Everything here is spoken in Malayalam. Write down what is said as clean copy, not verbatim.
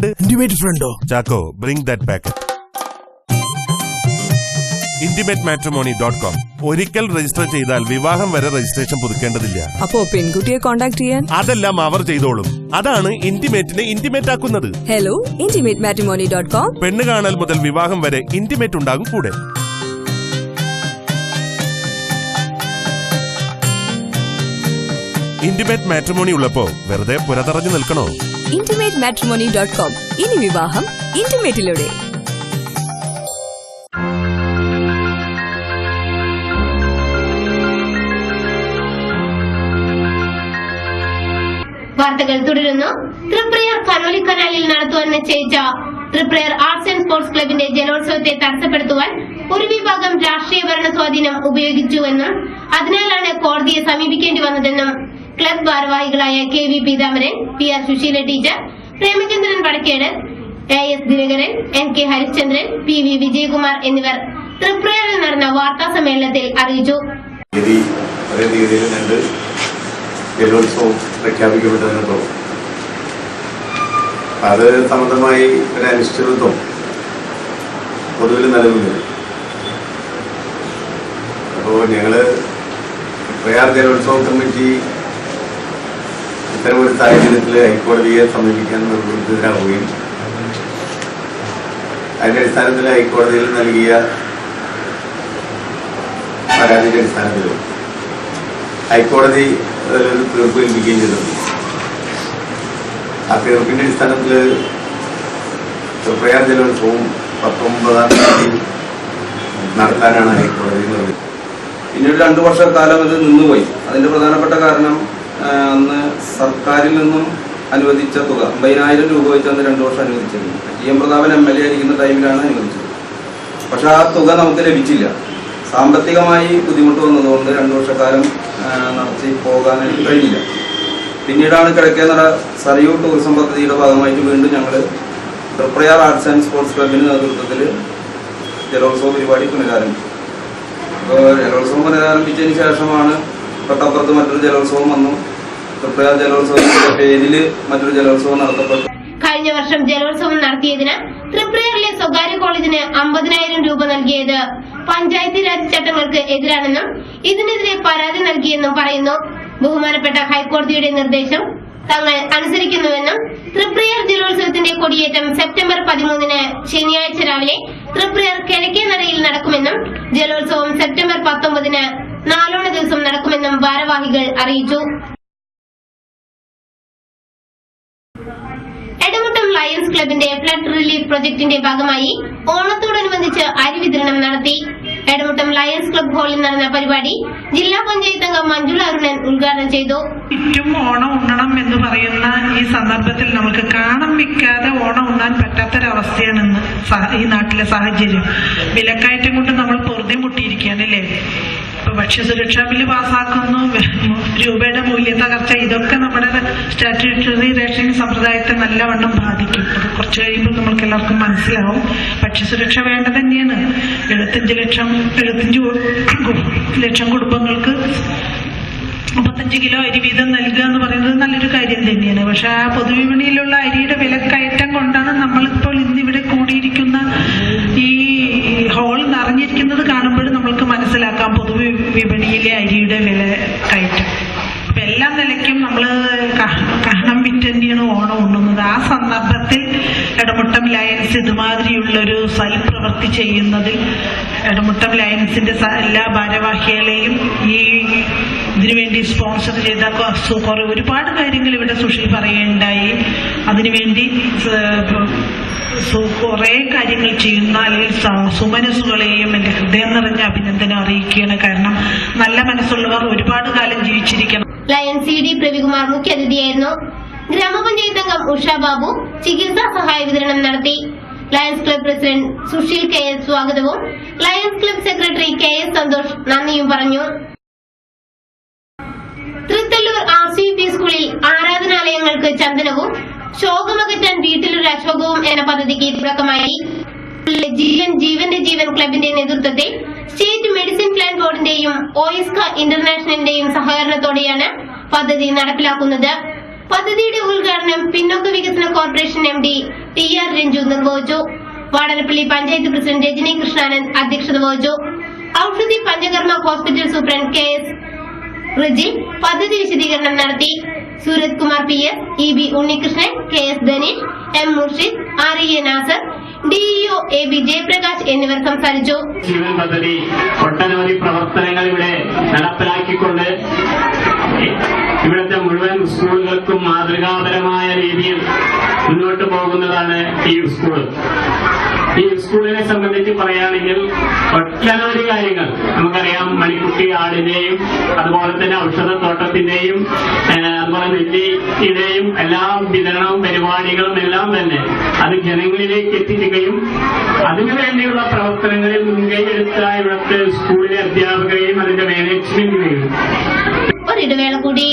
Intimate friendo. Chaco, bring that back. intimatematrimony.com ഒരിക്കൽ രജിസ്റ്റർ ചെയ്താൽ വിവാഹം വരെ രജിസ്ട്രേഷൻ പുതുക്കേണ്ടതില്ല. അപ്പോ പെൺകുട്ടിയെ കോൺടാക്ട് ചെയ്യാൻ അതെല്ലാം അവർ ചെയ്തോളും. അതാണ് ഇന്റിമേറ്റിനെ ഇന്റിമേറ്റ് ആക്കുന്നത്. Hello intimatematrimony.com. പെണ്ണ് കാണൽ മുതൽ വിവാഹം വരെ ഇന്റിമേറ്റ് ഉണ്ടാകും കൂടെ. ഇന്റിമേറ്റ് മാട്രിമോണി ഉള്ളപ്പോ വെറുതെ പുറത്തറഞ്ഞു നിൽക്കണോ? intimatematrimony.com. ഇനി വിവാഹം ഇന്റിമേറ്റിലൂടെ. വാർത്തകൾ തുടരുന്നു. തൃപ്രയാർ കനോലി കനാലിൽ നടത്തുവാൻ നിശ്ചയിച്ച തൃപ്രയാർ ആർട്സ് ആൻഡ് സ്പോർട്സ് ക്ലബിന്റെ ജലോത്സവത്തെ തടസ്സപ്പെടുത്തുവാൻ ഒരു വിഭാഗം രാഷ്ട്രീയ ഭരണ സ്വാധീനം ഉപയോഗിച്ചുവെന്നും അതിനാലാണ് കോടതിയെ സമീപിക്കേണ്ടി വന്നതെന്നും ക്ലബ് ഭാരവാഹികളായ KV Peethambaran, PR Susheela teacher, Premachandran Vadakkedu, AS Dinakaran, NK Harishchandran, PV Vijayakumar എന്നിവർ തൃപ്രയാറിൽ നടന്ന വാർത്താ സമ്മേളനത്തിൽ അറിയിച്ചു. ജലോത്സവം പ്രഖ്യാപിക്കപ്പെട്ടതിനോ അത് സംബന്ധമായി ഒരു അനിശ്ചിതത്വം പൊതുവിൽ നിലനിൽക്കുന്നു. അപ്പോൾ ഞങ്ങള് പ്രയാർ ജലോത്സവ കമ്മിറ്റി ഇത്തരമൊരു സാഹചര്യത്തിൽ ഹൈക്കോടതിയെ സമീപിക്കാൻ നിർബന്ധിതരാവുകയും അതിന്റെ അടിസ്ഥാനത്തിൽ ഹൈക്കോടതിയിൽ നൽകിയ പരാതിയുടെ അടിസ്ഥാനത്തിൽ ഹൈക്കോടതി അതിലൊരു തീർപ്പ് ലഭിക്കുകയും ചെയ്തിട്ടുണ്ട്. ആ തീർപ്പിന്റെ അടിസ്ഥാനത്തിൽ തൃപ്രയാർ ജലോത്സവം 19-ാം തീയതി നടത്താനാണ് ഹൈക്കോടതി നിർദ്ദേശിച്ചത്. പിന്നീട് 2 വർഷക്കാലം ഇത് നിന്നുപോയി. അതിന്റെ പ്രധാനപ്പെട്ട കാരണം അന്ന് സർക്കാരിൽ നിന്നും അനുവദിച്ച തുക 50,000 രൂപ വെച്ച് അന്ന് 2 വർഷം അനുവദിച്ചിരുന്നു. TM പ്രതാപൻ MLA ആയിരിക്കുന്ന ടൈമിലാണ് അനുവദിച്ചത്. പക്ഷെ ആ തുക നമുക്ക് ലഭിച്ചില്ല. സാമ്പത്തികമായി ബുദ്ധിമുട്ട് വന്നതുകൊണ്ട് 2 വർഷക്കാലം നടത്തി പോകാനായിട്ട് കഴിഞ്ഞില്ല. പിന്നീടാണ് കിഴക്കേനട സരയൂ ടൂറിസം പദ്ധതിയുടെ ഭാഗമായിട്ട് വീണ്ടും ഞങ്ങൾ തൃപ്രയാർ ആർട്സ് ആൻഡ് സ്പോർട്സ് ക്ലബിന്റെ നേതൃത്വത്തിൽ ജലോത്സവ പരിപാടി പുനരാരംഭിച്ചു. അപ്പോൾ ജലോത്സവം പുനരാരംഭിച്ചതിന് ശേഷമാണ് തൊട്ടപ്പുറത്ത് മറ്റൊരു ജലോത്സവം വന്നു. തൃപ്രയാർ ജലോത്സവത്തിന്റെ പേരിൽ മറ്റൊരു ജലോത്സവം നടത്തപ്പെട്ടു. കഴിഞ്ഞ വർഷം ജലോത്സവം നടത്തിയതിന് തൃപ്രയാറിലെ സ്വകാര്യ കോളേജിന് 50,000 രൂപ നൽകിയത് പഞ്ചായത്ത് രാജ് ചട്ടങ്ങൾക്ക് എതിരാണെന്നും ഇതിനെതിരെ പരാതി നൽകിയെന്നും പറയുന്നു. ബഹുമാനപ്പെട്ട ഹൈക്കോടതിയുടെ നിർദ്ദേശം തങ്ങൾ അനുസരിക്കുന്നുവെന്നും തൃപ്രയാർ ജലോത്സവത്തിന്റെ കൊടിയേറ്റം സെപ്റ്റംബർ 13-ന് ശനിയാഴ്ച രാവിലെ തൃപ്രയാർ കിഴക്കേ നടയിൽ നടക്കുമെന്നും ജലോത്സവം സെപ്റ്റംബർ 19-ന് നാലോണ ദിവസം നടക്കുമെന്നും ഭാരവാഹികൾ അറിയിച്ചു. എടമുട്ടം ലയൺസ് ക്ലബിന്റെ ഫ്ലഡ് റിലീഫ് പ്രൊജക്ടിന്റെ ഭാഗമായി ഓണത്തോടനുബന്ധിച്ച് അരി വിതരണം നടത്തി. എടമുട്ടം ലയൺസ് ക്ലബ് ഹാളിൽ നടന്ന പരിപാടി ജില്ലാ പഞ്ചായത്ത് അംഗം മഞ്ജുള അരുണൻ ഉദ്ഘാടനം ചെയ്തു. ചുറ്റും ഓണം ഉണ്ണണം എന്ന് പറയുന്ന ഈ സന്ദർഭത്തിൽ നമുക്ക് കാണം വിൽക്കാതെ ഓണം ഉണ്ണാൻ പറ്റാത്തൊരവസ്ഥയാണ് ഇന്ന് ഈ നാട്ടിലെ സാഹചര്യം. വിലക്കയറ്റം കൊണ്ട് നമ്മൾ പൊറുതി മുട്ടിയിരിക്കുകയാണ് അല്ലേ. ഇപ്പൊ ഭക്ഷ്യസുരക്ഷാ ബില്ല് പാസ്സാക്കുന്നു, രൂപയുടെ മൂല്യ തകർച്ച, ഇതൊക്കെ നമ്മുടെ സ്റ്റാറ്റ്യൂട്ടറി റേഷനിങ് സമ്പ്രദായത്തെ നല്ലവണ്ണം ബാധിക്കും. അത് കുറച്ച് കഴിയുമ്പോൾ നമ്മൾക്ക് എല്ലാവർക്കും മനസ്സിലാവും. ഭക്ഷ്യസുരക്ഷ വേണ്ടത് തന്നെയാണ്. 75 ലക്ഷം കുടുംബങ്ങൾക്ക് 55 കിലോ അരി വീതം നൽകുക എന്ന് പറയുന്നത് നല്ലൊരു കാര്യം തന്നെയാണ്. പക്ഷെ ആ പൊതുവിപണിയിലുള്ള അരിയുടെ വിലക്കയറ്റം കൊണ്ടാണ് നമ്മളിപ്പോൾ ഇന്നിവിടെ കൂടിയിരിക്കുന്ന ഈ ഹോൾ നിറഞ്ഞിരിക്കുന്നത് കാണുമ്പോഴും നമ്മൾക്ക് മനസ്സിലാക്കാം പൊതുവിപണിയിലെ അരിയുടെ വില കയറ്റം. അപ്പൊ എല്ലാ നിലയ്ക്കും നമ്മൾ കഹണം വിറ്റ് തന്നെയാണ് ഓണം ഉണ്ണുന്നത്. ആ സന്ദർഭത്തിൽ എടമുട്ടം ലയൺസ് ഇതുമാതിരിയുള്ളൊരു സൽപ്രവൃത്തി ചെയ്യുന്നതിൽ എടമുട്ടം ലയൺസിന്റെ എല്ലാ ഭാരവാഹികളെയും ഇതിനുവേണ്ടി സ്പോൺസർ ചെയ്ത ഒരുപാട് കാര്യങ്ങൾ ഇവിടെ സുഷി പറയുകയുണ്ടായി. അതിനുവേണ്ടി കുറെ കാര്യങ്ങൾ ചെയ്യുന്ന അല്ലെങ്കിൽ സുമനസ്സുകളെയും എന്റെ ഹൃദയം നിറഞ്ഞ അഭിനന്ദനം അറിയിക്കുകയാണ്. കാരണം നല്ല മനസ്സുള്ളവർ ഒരുപാട് കാലം ജീവിച്ചിരിക്കണം. Lion CD Pravikumar മുഖ്യാതിഥിയായിരുന്നു. ഗ്രാമപഞ്ചായത്ത് അംഗം ഉഷ ബാബു ചികിത്സാ സഹായ വിതരണം നടത്തി. Lions Club president Susheel KS സ്വാഗതവും Lions Club secretary KS Santhosh നന്ദിയും പറഞ്ഞു. തൃത്തല്ലൂർ RCVP സ്കൂളിൽ ആരാധനാലയങ്ങൾക്ക് ചന്ദനവും ശോകമകറ്റാൻ വീട്ടിലൊരു അശോകവും എന്ന പദ്ധതിക്ക് തുടക്കമായി. ജീവന്റെ ജീവൻ ക്ലബിന്റെ നേതൃത്വത്തിൽ സ്റ്റേറ്റ് മെഡിസിൻ പ്ലാൻ ബോർഡിന്റെയും OISCA ഇന്റർനാഷണലിന്റെയും സഹകരണത്തോടെയാണ് പദ്ധതി നടപ്പിലാക്കുന്നത്. പദ്ധതിയുടെ ഉദ്ഘാടനം പിന്നോക്ക വികസന കോർപ്പറേഷൻ MD TR രഞ്ജു നിർവഹിച്ചു. വാടനപ്പള്ളി പഞ്ചായത്ത് പ്രസിഡന്റ് രജനി കൃഷ്ണാനന്ദ് അധ്യക്ഷത വഹിച്ചു. Aushadhi panchakarma hospital superintendent KS Riji പദ്ധതി വിശദീകരണം നടത്തി. സൂരത് Kumar PS, EB Unnikrishnan, KS Dhaneesh, M Murshid, RE Nasar, DEO AB Jayaprakash എന്നിവർ സംസാരിച്ചു. ജീവൻ പദ്ധതി ഒട്ടനവധി പ്രവർത്തനങ്ങൾ ഇവിടെ നടപ്പിലാക്കിക്കൊണ്ട് ഇവിടുത്തെ മുഴുവൻ സ്കൂളുകൾക്കും മാതൃകാപരമായ രീതിയിൽ മുന്നോട്ട് പോകുന്നതാണ് ഈ സ്കൂൾ. ഈ സ്കൂളിനെ സംബന്ധിച്ച് പറയുകയാണെങ്കിൽ ഒട്ടനവധി കാര്യങ്ങൾ നമുക്കറിയാം. മണിക്കുട്ടി ആടിന്റെയും അതുപോലെ തന്നെ ഔഷധത്തോട്ടത്തിന്റെയും അതുപോലെ നെല്ലിയുടെയും എല്ലാ വിതരണവും പരിപാടികളും എല്ലാം തന്നെ അത് ജനങ്ങളിലേക്ക് എത്തിക്കുകയും അതിനുവേണ്ടിയുള്ള പ്രവർത്തനങ്ങളിൽ മുൻകൈയെടുത്ത ഇവിടുത്തെ സ്കൂളിലെ അധ്യാപകരെയും അതിന്റെ മാനേജ്മെന്റിനെയും ഒരിടവേള കൂടി.